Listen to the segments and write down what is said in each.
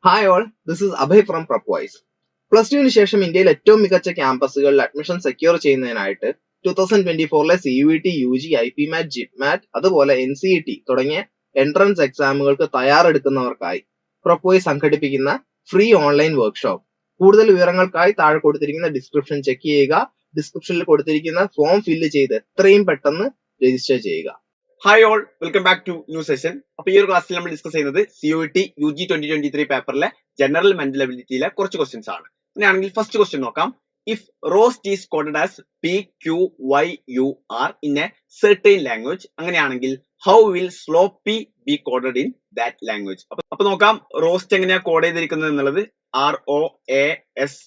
Hi all, this is Abhay from Prepwise. Plus ടുവിന് ശേഷം ഇന്ത്യയിൽ ഏറ്റവും മികച്ച ക്യാമ്പസുകളിൽ അഡ്മിഷൻ സെക്യൂർ ചെയ്യുന്നതിനായിട്ട് 2024 CUET, UG, IPMAT, JIPMAT അതുപോലെ NCET തുടങ്ങിയ എൻട്രൻസ് എക്സാമുകൾക്ക് തയ്യാറെടുക്കുന്നവർക്കായി Prepwise സംഘടിപ്പിക്കുന്ന ഫ്രീ ഓൺലൈൻ വർക്ക്ഷോപ്പ്. കൂടുതൽ വിവരങ്ങൾക്കായി താഴെ കൊടുത്തിരിക്കുന്ന ഡിസ്ക്രിപ്ഷൻ ചെക്ക് ചെയ്യുക. ഡിസ്ക്രിപ്ഷനിൽ കൊടുത്തിരിക്കുന്ന ഫോം ഫില്ല് ചെയ്ത് എത്രയും പെട്ടെന്ന് രജിസ്റ്റർ ചെയ്യുക. Hi all, welcome back to new session. അപ്പൊ ഈ ഒരു ക്ലാസ്സിൽ നമ്മൾ ഡിസ്കസ് ചെയ്യുന്നത് CUET UG 2023 പേപ്പറിലെ ജനറൽ മെന്റൽ എബിലിറ്റിയിലെ കുറച്ച് ക്വസ്റ്റ്യൻസ് ആണ്. അങ്ങനെയാണെങ്കിൽ ഫസ്റ്റ് ക്വസ്റ്റ്യൻ നോക്കാം. If roast is coded as PQYUR in a certain language, അങ്ങനെയാണെങ്കിൽ how will sloppy be coded in that language? അപ്പൊ നോക്കാം റോസ്റ്റ് എങ്ങനെയാ കോഡ് ചെയ്തിരിക്കുന്നത് എന്നുള്ളത്. ROAST.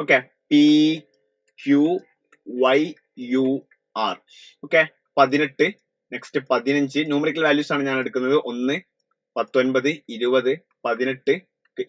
Okay, PQYUR. Okay, 18, next 15 numerical values ആണ് ഞാൻ എടുക്കുന്നത്. 1, 19, 20, 18,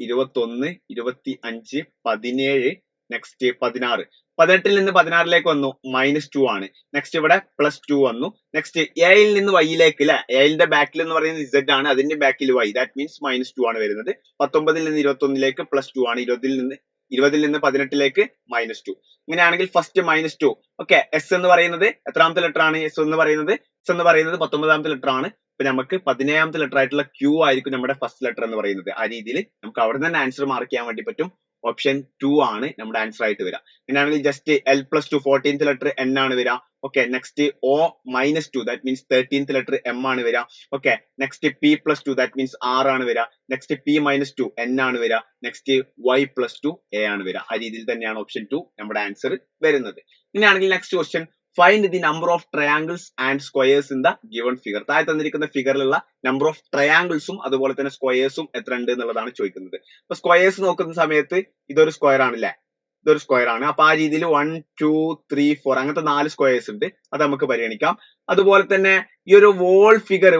21, 25, 17, നെക്സ്റ്റ് 16. 18 നിന്ന് 16 വന്നു, -2 ആണ്. നെക്സ്റ്റ് ഇവിടെ +2 വന്നു. നെക്സ്റ്റ് എയിൽ നിന്ന് വൈയിലേക്ക് അല്ലെ, എയിലിന്റെ ബാക്കിൽ എന്ന് പറയുന്നത് Z ആണ്, അതിന്റെ ബാക്കിൽ Y, ദാറ്റ് മീൻസ് -2 ആണ് വരുന്നത്. 19 നിന്ന് 21 +2 ആണ്. 20 നിന്ന് 18 -2. ഇങ്ങനെയാണെങ്കിൽ ഫസ്റ്റ് -2. ഓക്കെ, എസ് എന്ന് പറയുന്നത് എത്രാമത്തെ ലെറ്റർ ആണ്? എസ് എന്ന് പറയുന്നത് 19ാമത്തെ ലെറ്റർ ആണ്. അപ്പൊ നമുക്ക് 17ാമത്തെ ലെറ്റർ ആയിട്ടുള്ള Q ആയിരിക്കും നമ്മുടെ ഫസ്റ്റ് ലെറ്റർ എന്ന് പറയുന്നത്. ആ രീതിയിൽ നമുക്ക് അവിടെ തന്നെ ആൻസർ മാർക്ക് ചെയ്യാൻ വേണ്ടി പറ്റും. ഓപ്ഷൻ 2 ആണ് നമ്മുടെ ആൻസർ ആയിട്ട് വരിക. അങ്ങനെയാണെങ്കിൽ just L+2 14th letter N ആണ് വരിക. Okay, next O-2 that means 13th letter M ആണ് വരിക. Okay, next P+2 that means R ആണ് വരിക. നെക്സ്റ്റ് P-2 N ആണ് വരിക. നെക്സ്റ്റ് Y+2 A ആണ് വരിക. ആ രീതിയിൽ തന്നെയാണ് ഓപ്ഷൻ 2 നമ്മുടെ ആൻസർ വരുന്നത്. ഇങ്ങനെയാണെങ്കിൽ next question, find the number of triangles and squares in the given figure. താഴെ തന്നിരിക്കുന്ന ഫിഗറിലുള്ള നമ്പർ ഓഫ് ട്രയാങ്കിൾസും അതുപോലെ തന്നെ സ്ക്വയേഴ്സും എത്ര ഉണ്ട് എന്നുള്ളതാണ് ചോദിക്കുന്നത്. അപ്പൊ സ്ക്വയേഴ്സ് നോക്കുന്ന സമയത്ത് ഇതൊരു സ്ക്വയർ ആണല്ലേ, ഇതൊരു സ്ക്വയർ ആണ്. അപ്പൊ ആ രീതിയിൽ 1, 2, 3, 4 അങ്ങനത്തെ 4 സ്ക്വയേഴ്സ് ഉണ്ട്, അത് നമുക്ക് പരിഗണിക്കാം. അതുപോലെ തന്നെ ഈ ഒരു വോൾ ഫിഗർ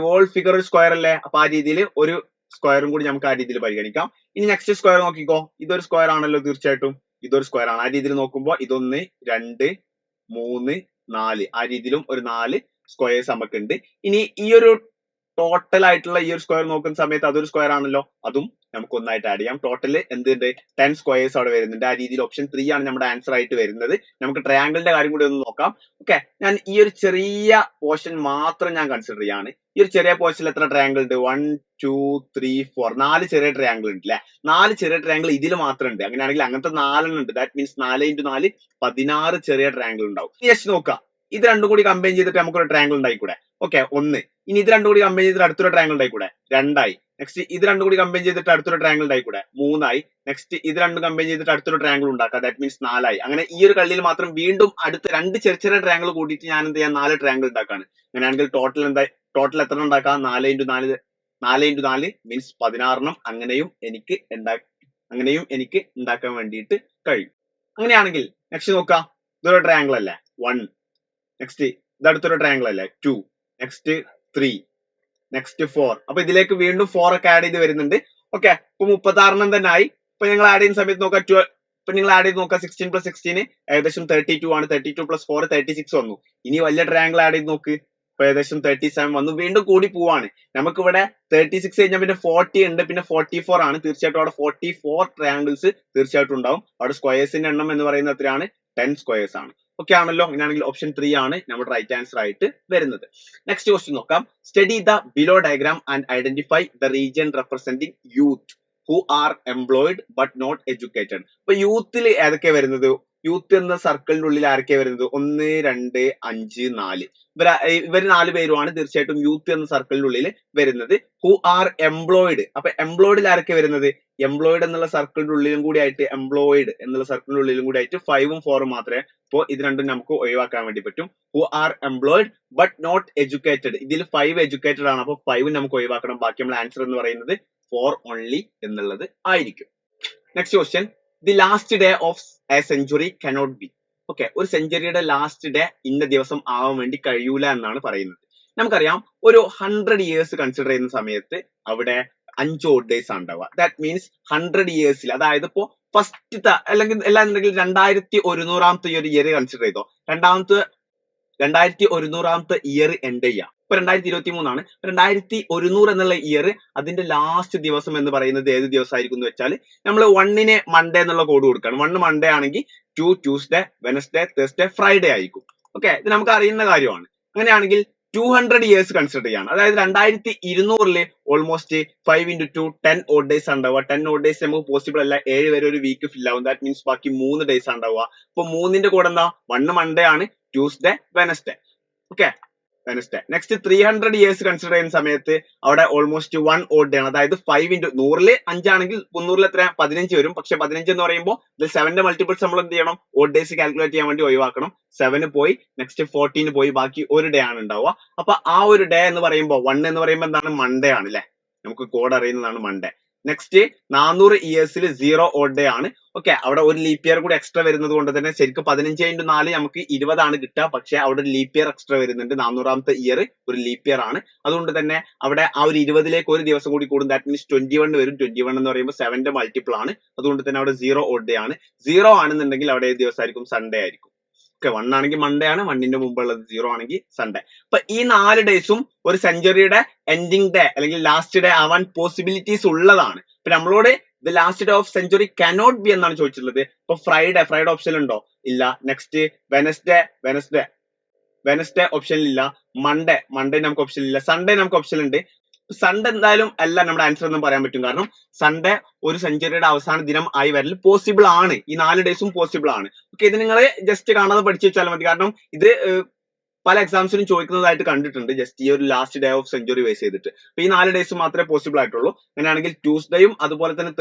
ഒരു സ്ക്വയർ അല്ലേ, അപ്പൊ ആ രീതിയിൽ ഒരു സ്ക്വയറും കൂടി നമുക്ക് ആ രീതിയിൽ പരിഗണിക്കാം. ഇനി നെക്സ്റ്റ് സ്ക്വയർ നോക്കിക്കോ, ഇതൊരു സ്ക്വയർ ആണല്ലോ, തീർച്ചയായിട്ടും ഇതൊരു സ്ക്വയർ ആണ്. ആ രീതിയിൽ നോക്കുമ്പോൾ ഇതൊന്ന് 2, 3, 4 ആ രീതിയിലും ഒരു 4 സ്ക്വയേഴ്സ് നമുക്കുണ്ട്. ഇനി ഈ ഒരു ടോട്ടൽ ആയിട്ടുള്ള ഈ ഒരു സ്ക്വയർ നോക്കുന്ന സമയത്ത് അതൊരു സ്ക്വയർ ആണല്ലോ, അതും നമുക്ക് ഒന്നായിട്ട് ആഡ് ചെയ്യാം. ടോട്ടൽ എന്തുണ്ട്? 10 സ്ക്വയേഴ്സ് അവിടെ വരുന്നുണ്ട്. ആ രീതിയിൽ ഓപ്ഷൻ 3 ആണ് നമ്മുടെ ആൻസർ ആയിട്ട് വരുന്നത്. നമുക്ക് ട്രയാങ്കിളിന്റെ കാര്യം കൂടി ഒന്ന് നോക്കാം. ഓക്കെ, ഞാൻ ഈ ഒരു ചെറിയ പോർഷൻ മാത്രം ഞാൻ കൺസിഡർ ചെയ്യാണ്. ഈ ഒരു ചെറിയ പോർഷനിൽ എത്ര ട്രയാങ്കിൾ ഉണ്ട്? 1, 2, 3, 4 4 ചെറിയ ട്രയാങ്കിൾ ഉണ്ട് അല്ലെ. 4 ചെറിയ ട്രയാങ്കിൾ ഇതിൽ മാത്രം ഉണ്ട്. അങ്ങനെയാണെങ്കിൽ അങ്ങനത്തെ 4 ഉണ്ട്. ദാറ്റ് മീൻസ് 4 × 4 16 ചെറിയ ട്രയാങ്കിൾ ഉണ്ടാവും. ജസ്റ്റ് നോക്കാം, ഇത് രണ്ടും കൂടി കമ്പൈൻ ചെയ്തിട്ട് നമുക്കൊരു ട്രയാങ്കിൾ ഉണ്ടായിക്കൂടെ? ഓക്കെ, 1. ഇനി ഇത് രണ്ടും കൂടി കമ്പൈൻ ചെയ്തിട്ട് അടുത്തൊരു ട്രയാങ്കിൾ ഉണ്ടായിക്കൂടെ? 2 ആയി. നെക്സ്റ്റ് ഇത് രണ്ടും കൂടി കമ്പൈൻ ചെയ്തിട്ട് അടുത്തൊരു ട്രയാങ്കിൾ ഉണ്ടായിക്കൂടെ? 3 ആയി. നെക്സ്റ്റ് ഇത് രണ്ടും കമ്പൈൻ ചെയ്തിട്ട് അടുത്തൊരു ട്രയാങ്കിൾ ഉണ്ടാക്കാം, ദാറ്റ് മീൻസ് 4 ആയി. അങ്ങനെ ഈ ഒരു കള്ളിയിൽ മാത്രം വീണ്ടും അടുത്ത 2 ചെറിയ ചെറിയ ട്രയാങ്കിൾ കൂട്ടിയിട്ട് ഞാൻ എന്ത് ചെയ്യാം? 4 ട്രയാങ്കിൾ ഉണ്ടാക്കാണ്. അങ്ങനെയാണെങ്കിൽ ടോട്ടൽ എത്ര ഉണ്ടാക്കാം? 4 × 4 മീൻസ് 16 അങ്ങനെയും എനിക്ക് ഉണ്ടാക്കാൻ വേണ്ടിയിട്ട് കഴിയും. അങ്ങനെയാണെങ്കിൽ നെക്സ്റ്റ് നോക്കാം, ഇതൊരു ട്രയാങ്കിൾ അല്ലേ, 1. നെക്സ്റ്റ് ഇത് അടുത്തൊരു ട്രയാങ്കിൾ അല്ലേ, 2. Next 3, next 4. അപ്പൊ ഇതിലേക്ക് വീണ്ടും 4 ഒക്കെ ആഡ് ചെയ്ത് വരുന്നുണ്ട്. ഓക്കെ, ഇപ്പൊ 36 തന്നെ ആയി. ഇപ്പൊ നിങ്ങൾ ആഡ് ചെയ്യുന്ന സമയത്ത് നോക്കാം, 16 + 16 ഏകദേശം 32 ആണ്. 32 + 4 36 വന്നു. ഇനി വലിയ ട്രയാങ്കിൾ ആഡ് ചെയ്ത് നോക്ക്, ഇപ്പൊ ഏകദേശം 37 വന്നു. വീണ്ടും കൂടി പോവാണ്. നമുക്കിവിടെ 36 കഴിഞ്ഞാൽ പിന്നെ 40 ഉണ്ട്, പിന്നെ 44 ആണ്. തീർച്ചയായിട്ടും അവിടെ 44 ട്രയാങ്കിൾസ് തീർച്ചയായിട്ടും ഉണ്ടാവും. അവിടെ സ്ക്വയേഴ്സിന്റെ എണ്ണം എന്ന് പറയുന്നത് എത്രയാണ്? 10 സ്ക്വയേഴ്സ് ആണ്. ഓക്കെ ആണല്ലോ. ഇങ്ങനെയാണെങ്കിൽ ഓപ്ഷൻ 3 ആണ് നമ്മുടെ റൈറ്റ് ആൻസർ ആയിട്ട് വരുന്നത്. നെക്സ്റ്റ് ക്വസ്റ്റ്യൻ നോക്കാം. Study the below diagram and identify the region representing youth who are employed but not educated. അപ്പൊ യൂത്തിൽ ഏതൊക്കെ വരുന്നത്? യൂത്ത് എന്ന സർക്കിളിന്റെ ഉള്ളിൽ ആരൊക്കെ വരുന്നത്? 1, 2, 5, 4 ഇവർ 4 പേരുമാണ് തീർച്ചയായിട്ടും യൂത്ത് എന്ന സർക്കിളിന്റെ ഉള്ളിൽ വരുന്നത്. ഹു ആർ എംപ്ലോയിഡ്, അപ്പൊ എംപ്ലോയിഡിൽ ആരൊക്കെ വരുന്നത്? എംപ്ലോയിഡ് എന്നുള്ള സർക്കിളിന്റെ ഉള്ളിലും കൂടി ആയിട്ട് 5ഉം 4ഉം മാത്രമേ. അപ്പോൾ ഇത് രണ്ടും നമുക്ക് ഒഴിവാക്കാൻ വേണ്ടി പറ്റും. Who are employed but not educated, ഇതിൽ 5 എഡ്യൂക്കേറ്റഡ് ആണ്. അപ്പൊ 5 നമുക്ക് ഒഴിവാക്കണം. ബാക്കി നമ്മൾ ആൻസർ എന്ന് പറയുന്നത് 4 ഓൺലി എന്നുള്ളത് ആയിരിക്കും. Next question, the last day of A century cannot be. Okay, ഒരു സെഞ്ചുറിയുടെ ലാസ്റ്റ് ഡേ ഇന്ന ദിവസം ആവാൻ വേണ്ടി കഴിയൂല എന്നാണ് പറയുന്നത്. നമുക്കറിയാം ഒരു 100 years കൺസിഡർ ചെയ്യുന്ന സമയത്ത് അവിടെ 5 odd days ആണ് ഉണ്ടാവുക. ദാറ്റ് മീൻസ് 100 yearsൽ, അതായത് ഇപ്പോ ഫസ്റ്റത്തെ അല്ലെങ്കിൽ 2100ാമത്തെ ഈ ഒരു ഇയർ കൺസിഡർ ചെയ്തോ. 2100ാമത്തെ ഇയർ എൻഡ് ചെയ്യാം. ഇപ്പൊ 2023 2100 എന്നുള്ള ഇയർ അതിന്റെ ലാസ്റ്റ് ദിവസം എന്ന് പറയുന്നത് ഏത് ദിവസമായിരിക്കും എന്ന് വെച്ചാൽ നമ്മൾ 1ന് മൺഡേ എന്നുള്ള കോഡ് കൊടുക്കണം. 1 മൺഡേ ആണെങ്കിൽ 2 ട്യൂസ്ഡേ, വെനസ്ഡേ, തേഴ്സ്ഡേ, ഫ്രൈഡേ ആയിരിക്കും. ഓക്കെ, ഇത് നമുക്ക് അറിയുന്ന കാര്യമാണ്. അങ്ങനെയാണെങ്കിൽ 200 ഇയേഴ്സ് കൺസിഡർ ചെയ്യാണ്. അതായത് 2200 ഓൾമോസ്റ്റ് 5 into 2 10 odd days ഉണ്ടാവുക. 10 odd days നമുക്ക് പോസിബിൾ അല്ല, 7 വരെ ഒരു വീക്ക് ഫിൽ ആവും. ദാറ്റ് മീൻസ് ബാക്കി 3 ഡേയ്സ് ഉണ്ടാവുക. അപ്പൊ 3ന്റെ കൂടെ എന്താ, 1 മൺഡേ ആണ്, Tuesday, Wednesday. Okay, Wednesday. Next 300 years consider ചെയ്യുന്ന സമയത്ത് അവിടെ ഓൾമോസ്റ്റ് 1 odd day ആണ്. അതായത് 5 into 100 5 ആണെങ്കിൽ 300 എത്ര 15 വരും. പക്ഷെ 15 എന്ന് പറയുമ്പോൾ ഇതിൽ 7ന്റെ മൾട്ടിപ്പിൾസ് നമ്മൾ എന്ത് ചെയ്യണം, odd days കാൽക്കുലേറ്റ് ചെയ്യാൻ വേണ്ടി ഒഴിവാക്കണം. 7 പോയി, നെക്സ്റ്റ് 14 പോയി, ബാക്കി ഒരു ഡേ ആണ് ഉണ്ടാവുക. അപ്പൊ ആ ഒരു ഡേ എന്ന് പറയുമ്പോൾ 1 എന്ന് പറയുമ്പോൾ എന്താണ്, മൺഡേ ആണ് അല്ലെ, നമുക്ക് കോഡ് അറിയുന്നതാണ് മൺഡേ. നെക്സ്റ്റ് 400 ഇയേഴ്സിൽ 0 odd day ആണ്. ഓക്കെ, അവിടെ ഒരു ലീപ്പ് ഇയർ കൂടി എക്സ്ട്രാ വരുന്നത് കൊണ്ട് തന്നെ ശരിക്കും 15 into 4 നമുക്ക് 20 ആണ് കിട്ടുക. പക്ഷെ അവിടെ ഒരു ലീപ്പ് ഇയർ എക്സ്ട്രാ വരുന്നുണ്ട്. 400ാമത്തെ ഇയർ ഒരു ലീപ്പ് ഇയർ ആണ്. അതുകൊണ്ട് തന്നെ അവിടെ ആ ഒരു 20ലേക്ക് ഒരു ദിവസം കൂടി കൂടും. ദാറ്റ് മീൻസ് 21 വരും. 21 എന്ന് പറയുമ്പോൾ 7ന്റെ മൾട്ടിപ്പിൾ ആണ്. അതുകൊണ്ട് തന്നെ അവിടെ 0 odd day ആണ്. 0 ആണെന്നുണ്ടെങ്കിൽ അവിടെ ഏത് ദിവസമായിരിക്കും, സൺഡേ ആയിരിക്കും. ഓക്കെ, 1 ആണെങ്കിൽ മൺഡേ ആണ്, 1ന്റെ മുമ്പുള്ളത് 0 ആണെങ്കിൽ സൺഡേ. അപ്പൊ ഈ 4 ഡേയ്സും ഒരു സെഞ്ചുറിയുടെ എൻഡിങ് ഡേ അല്ലെങ്കിൽ ലാസ്റ്റ് ഡേ ആവാൻ പോസിബിലിറ്റീസ് ഉള്ളതാണ്. ഇപ്പൊ നമ്മളോട് the last day of century cannot be എന്നാണ് ചോദിച്ചിട്ടുള്ളത്. ഇപ്പൊ ഫ്രൈഡേ ഓപ്ഷൻ ഉണ്ടോ, ഇല്ല. നെക്സ്റ്റ് വെനസ്ഡേ ഓപ്ഷനിൽ ഇല്ല. മൺഡേ നമുക്ക് ഓപ്ഷൻ ഇല്ല. സൺഡേ നമുക്ക് ഓപ്ഷൻ ഉണ്ട്. സൺഡേ എന്തായാലും അല്ല നമ്മുടെ ആൻസർ എന്ന് പറയാൻ പറ്റും. കാരണം സൺഡേ ഒരു സെഞ്ചുറിയുടെ അവസാന ദിനം ആയി വരൽ പോസിബിൾ ആണ്. ഈ 4 ഡേയ്സും പോസിബിൾ ആണ്. ഓക്കെ, ഇത് നിങ്ങൾ ജസ്റ്റ് കാണാതെ പഠിച്ചു വെച്ചാൽ മതി. കാരണം ഇത് പല എക്സാംസിനും ചോദിക്കുന്നതായിട്ട് കണ്ടിട്ടുണ്ട്, ജസ്റ്റ് ഈ ഒരു last day of century base ചെയ്തിട്ട്. അപ്പൊ ഈ 4 ഡേയ്സ് മാത്രമേ പോസിബിൾ ആയിട്ടുള്ളൂ. അങ്ങനെയാണെങ്കിൽ ട്യൂസ്ഡേയും അതുപോലെ തന്നെ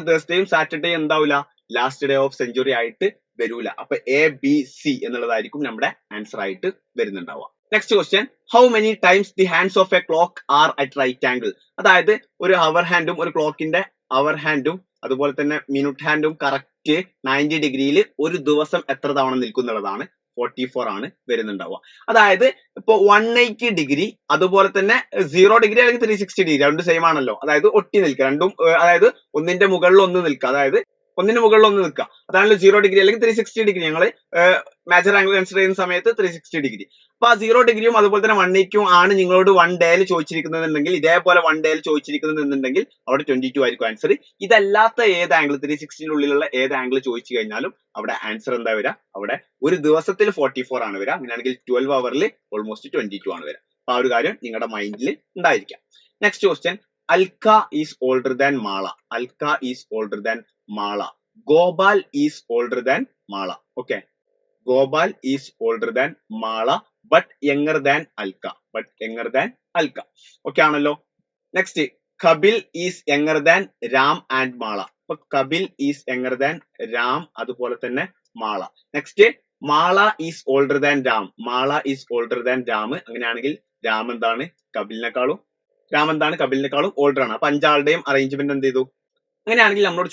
തേഴ്സ്ഡേയും സാറ്റർഡേയും എന്താവില്ല, ലാസ്റ്റ് ഡേ ഓഫ് സെഞ്ചുറി ആയിട്ട് വരൂല. അപ്പൊ ABC എന്നുള്ളതായിരിക്കും നമ്മുടെ ആൻസർ ആയിട്ട് വരുന്നുണ്ടാവുക. Next question, how many times the hands of a clock are at right angle? അതായത് ഒരു അവർ ഹാൻഡും ഒരു ക്ലോക്കിന്റെ അവർ ഹാൻഡും അതുപോലെ തന്നെ മിനിറ്റ് ഹാൻഡും കറക്റ്റ് 90 ഡിഗ്രിയിൽ ഒരു ദിവസം എത്ര തവണ നിൽക്കുന്നുള്ളതാണ്. 44 ആണ് വരുന്നുണ്ടാവുക. അതായത് ഇപ്പൊ 180 ഡിഗ്രി അതുപോലെ തന്നെ 0 ഡിഗ്രി അല്ലെങ്കിൽ 360 ഡിഗ്രി രണ്ട് സെയിം ആണല്ലോ. അതായത് ഒട്ടി നിൽക്കുക രണ്ടും, അതായത് ഒന്നിന്റെ മുകളിൽ ഒന്ന് നിൽക്കുക, അതായത് ഒന്നിന് മുകളിൽ ഒന്ന് നിൽക്കുക, അതാണല്ലോ 0 ഡിഗ്രി അല്ലെങ്കിൽ 360 ഡിഗ്രി. ഞങ്ങൾ മേജർ ആംഗിൾ കൺസിഡർ ചെയ്യുന്ന സമയത്ത് 360 ഡിഗ്രി. അപ്പൊ ആ 0 ഡിഗ്രിയും അതുപോലെ തന്നെ 180 ആണ് നിങ്ങളോട് 1 ഡേയിൽ ചോദിച്ചിരിക്കുന്നുണ്ടെങ്കിൽ, ഇതേപോലെ 1 ഡേയിൽ ചോദിച്ചിരിക്കുന്നുണ്ടെങ്കിൽ അവിടെ 22 ആയിരിക്കും ആൻസർ. ഇതല്ലാത്ത ഏത് ആംഗിൾ 360 ഉള്ളിലുള്ള ഏത് ആംഗിൾ ചോദിച്ചു കഴിഞ്ഞാലും അവിടെ ആൻസർ എന്താ വരിക, അവിടെ ഒരു ദിവസത്തിൽ 44 ആണ് വരിക. അങ്ങനെയാണെങ്കിൽ 12 അവറിൽ ഓൾമോസ്റ്റ് 22 ആണ് വരിക. അപ്പൊ ആ ഒരു കാര്യം നിങ്ങളുടെ മൈൻഡിൽ ഉണ്ടായിരിക്കാം. Next question, Alka is older than Mala. Alka is older than Mala. Gopal is older than Mala. Okay, Gopal is older than Mala but younger than Alka. Okay ആണല്ലോ. Next, Kapil is younger than Ram and Mala. അപ്പൊ Kapil is younger than Ram അതുപോലെ തന്നെ Mala. Next, Mala is older than Ram. Mala is older than Ram. അങ്ങനെയാണെങ്കിൽ രാം എന്താണ് കപിലിനെക്കാളും older ആണ്. അപ്പൊ 5 ആളുടെയും arrangement എന്ത് ചെയ്തു? അങ്ങനെയാണെങ്കിൽ നമ്മളോട്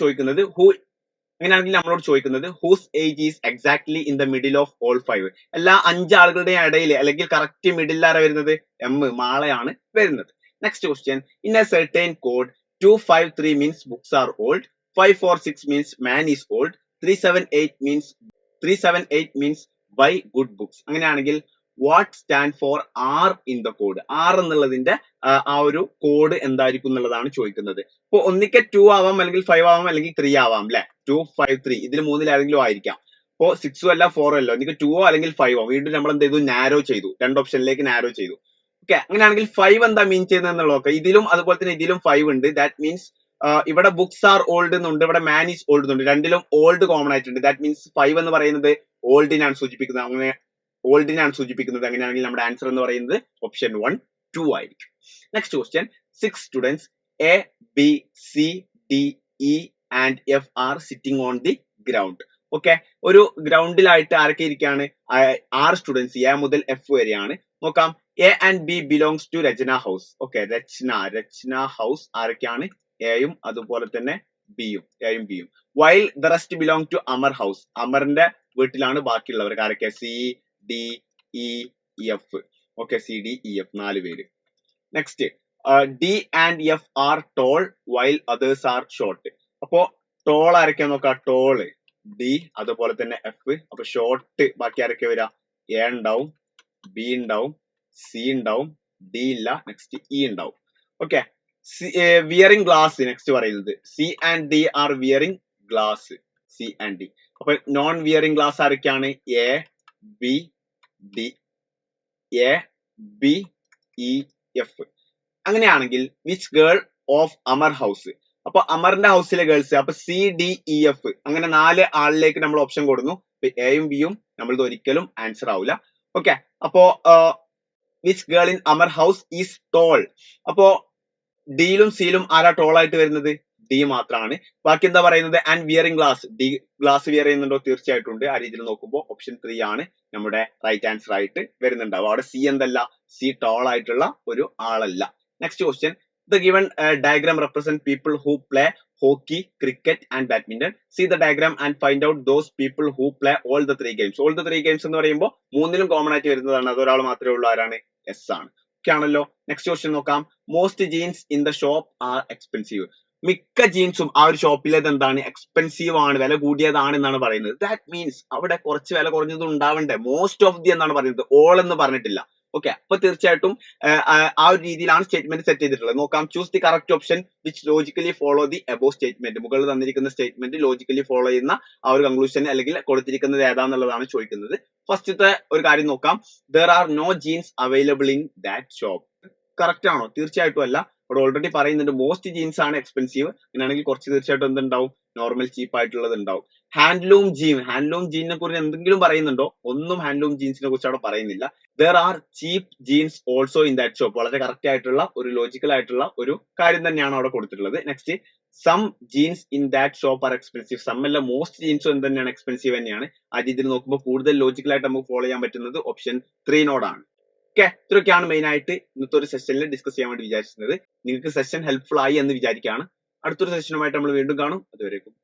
ചോദിക്കുന്നത് whose age is exactly in the middle of all 5. എല്ലാ 5 ആളുകളുടെയും ഇടയിൽ അല്ലെങ്കിൽ കറക്റ്റ് മിഡിൽ ആരാ വരുന്നത്? മാളയാണ് വരുന്നത്. Next question, in a certain code 253 means books are old, 546 means man is old, 378 means buy good books. അങ്ങനെയാണെങ്കിൽ what stand for R in the code? R എന്നുള്ളതിന്റെ ആ ഒരു കോഡ് എന്തായിരിക്കും എന്നുള്ളതാണ് ചോദിക്കുന്നത്. ഇപ്പൊ ഒന്നിക്കെ 2 ആവാം, അല്ലെങ്കിൽ 5 ആവാം, അല്ലെങ്കിൽ 3 ആവാം അല്ലെ. 253 ഇതിൽ മൂന്നിൽ ഏതെങ്കിലും ആയിരിക്കാം. ഇപ്പോ 6 അല്ല 4 അല്ല, ഒന്നിക്ക് 2 അല്ലെങ്കിൽ 5 വീണ്ടും നമ്മൾ എന്ത് ചെയ്തു? നാരോ ചെയ്തു, 2 ഓപ്ഷനിലേക്ക് നാരോ ചെയ്തു. ഓക്കെ, അങ്ങനെയാണെങ്കിൽ 5 എന്താ മീൻ ചെയ്യുന്നത് എന്നുള്ളതൊക്കെ ഇതിലും അതുപോലെ തന്നെ ഇതിലും 5 ഉണ്ട്. ദാറ്റ് മീൻസ് ഇവിടെ ബുക്സ് ആർ ഓൾഡ് എന്നുണ്ട്, ഇവിടെ മാൻ ഈസ് ഓൾഡ് എന്നുണ്ട്. രണ്ടിലും ഓൾഡ് കോമൺ ആയിട്ടുണ്ട്. ദാറ്റ് മീൻസ് 5 എന്ന് പറയുന്നത് ഓൾഡിനാണ് സൂചിപ്പിക്കുന്നത്. അങ്ങനെയാണെങ്കിൽ നമ്മുടെ ആൻസർ എന്ന് പറയുന്നത് ഓപ്ഷൻ 1 2 ആയിരിക്കും. Next question, 6 students A, B, C, D, E and F are sitting on the ground. Okay, ഒരു ഗ്രൗണ്ടിലായിട്ട് ആരൊക്കെ ഇരിക്കുകയാണ്? 6 സ്റ്റുഡൻസ്, എ മുതൽ എഫ് വരെയാണ്. നോക്കാം, A and B belongs to Rachana house. Okay, Rachana house ആരൊക്കെയാണ്? എയും അതുപോലെ തന്നെ ബിയും, while the rest belong to Amar house. അമറിന്റെ വീട്ടിലാണ് ബാക്കിയുള്ളവർക്ക് ആരൊക്കെ? C D E F. Okay, C D E F 4 പേര്. Next, D and F are tall while others are short. അപ്പോ ടോൾ ആരൊക്കെയാ നോക്കാം? ടോള് ഡി അതുപോലെ തന്നെ എഫ്. അപ്പൊ ഷോർട്ട് ബാക്കി ആരൊക്കെ വരിക? എ ഉണ്ടാവും, ബി ഉണ്ടാവും, സി ഉണ്ടാവും, ഡി ഇല്ല, നെക്സ്റ്റ് ഇ ഉണ്ടാവും. ഓക്കെ, വിയറിംഗ് ഗ്ലാസ് നെക്സ്റ്റ് പറയുന്നത് C and D are wearing glass. C and D. അപ്പൊ നോൺ വിയറിംഗ് ഗ്ലാസ് ആരൊക്കെയാണ്? A B D, A B E F. അങ്ങനെയാണെങ്കിൽ which girl of Amar house? അപ്പൊ അമറിന്റെ ഹൗസിലെ ഗേൾസ്, അപ്പൊ സി ഡി ഇ എഫ് അങ്ങനെ 4 ആളിലേക്ക് നമ്മൾ ഓപ്ഷൻ കൊടുക്കുന്നു. എയും ബിയും നമ്മളത് ഒരിക്കലും ആൻസർ ആവില്ല. ഓക്കെ, അപ്പോ which girl in Amar house is tall? അപ്പോ ഡിയിലും സിയിലും ആരാ ടോൾ ആയിട്ട് വരുന്നത്? ഡി മാത്രമാണ്. ബാക്കി എന്താ പറയുന്നത്? And wearing glass, D glass wear ചെയ്യുന്നുണ്ടോ? തീർച്ചയായിട്ടും ഉണ്ട്. ആ രീതിയിൽ നോക്കുമ്പോൾ ഓപ്ഷൻ 3 ആണ് നമ്മുടെ റൈറ്റ് ആൻസർ ആയിട്ട് വരുന്നുണ്ടാവും. അവിടെ സി എന്തല്ല? സി ടോൾ ആയിട്ടുള്ള ഒരു ആളല്ല. Next question, the given diagram represent people who play hockey, cricket and badminton. C the diagram and find out those people who play all the 3 games. All the 3 games എന്ന് പറയുമ്പോൾ 3ലും common ആയിട്ട് വരുന്നതാണ്. അതൊരാൾ മാത്രമേ ഉള്ളൂ. ആരാണ്? എസ് ആണ്. Okay ആണല്ലോ. Next question നോക്കാം. Most jeans in the shop are expensive. മിക്ക ജീൻസും ആ ഒരു ഷോപ്പിലേത് എന്താണ്? എക്സ്പെൻസീവ് ആണ്, വില കൂടിയതാണ് എന്നാണ് പറയുന്നത്. ദാറ്റ് മീൻസ് അവിടെ കുറച്ച് വില കുറഞ്ഞത് ഉണ്ടാവണ്ടേ? മോസ്റ്റ് ഓഫ് ദി എന്നാണ് പറയുന്നത്, ഓൾ എന്ന് പറഞ്ഞിട്ടില്ല. ഓക്കെ, അപ്പൊ തീർച്ചയായിട്ടും ആ ഒരു രീതിയിലാണ് സ്റ്റേറ്റ്മെന്റ് സെറ്റ് ചെയ്തിട്ടുള്ളത്. നോക്കാം. Choose the correct option which logically follow the above statement. മുകളിൽ തന്നിരിക്കുന്ന സ്റ്റേറ്റ്മെന്റ് ലോജിക്കലി ഫോളോ ചെയ്യുന്ന ആ ഒരു കൺക്ലൂഷൻ അല്ലെങ്കിൽ കൊടുത്തിരിക്കുന്നത് ഏതാന്നുള്ളതാണ് ചോദിക്കുന്നത്. ഫസ്റ്റത്തെ ഒരു കാര്യം നോക്കാം. there are no jeans available in that shop. Correct ആണോ? തീർച്ചയായിട്ടും അല്ല. അവിടെ ഓൾറെഡി പറയുന്നുണ്ട് മോസ്റ്റ് ജീൻസ് ആണ് എക്സ്പെൻസീവ്. അങ്ങനെയാണെങ്കിൽ കുറച്ച് തീർച്ചയായിട്ടും എന്തുണ്ടാവും? നോർമൽ ചീപ്പ് ആയിട്ടുള്ളത് ഉണ്ടാവും. ഹാൻഡ്ലൂം ജീൻ, ഹാൻഡ്ലൂം ജീനിനെ കുറിച്ച് എന്തെങ്കിലും പറയുന്നുണ്ടോ? ഒന്നും ഹാൻഡ്ലൂം ജീൻസിനെ കുറിച്ച് അവിടെ പറയുന്നില്ല. there are cheap jeans also in that shop. വളരെ കറക്റ്റ് ആയിട്ടുള്ള ഒരു ലോജിക്കൽ ആയിട്ടുള്ള ഒരു കാര്യം തന്നെയാണ് അവിടെ കൊടുത്തിട്ടുള്ളത്. Next, some jeans in that shop are expensive. Some അല്ല, മോസ്റ്റ് ജീൻസും എന്ത് തന്നെയാണ്? എക്സ്പെൻസീവ് തന്നെയാണ്. ആ രീതിയിൽ നോക്കുമ്പോൾ കൂടുതൽ ലോജിക്കൽ ആയിട്ട് നമുക്ക് ഫോളോ ചെയ്യാൻ പറ്റുന്നത് ഓപ്ഷൻ 3 ഓക്കെ, ഇത്രയൊക്കെയാണ് മെയിൻ ആയിട്ട് ഇന്നത്തെ ഒരു സെഷനിൽ ഡിസ്കസ് ചെയ്യാൻ വേണ്ടി വിചാരിക്കുന്നത്. നിങ്ങൾക്ക് സെഷൻ ഹെൽപ്ഫുൾ ആയി എന്ന് വിചാരിക്കുകയാണ്. അടുത്തൊരു സെഷനുമായിട്ട് നമ്മൾ വീണ്ടും കാണും. അതുവരേക്കും.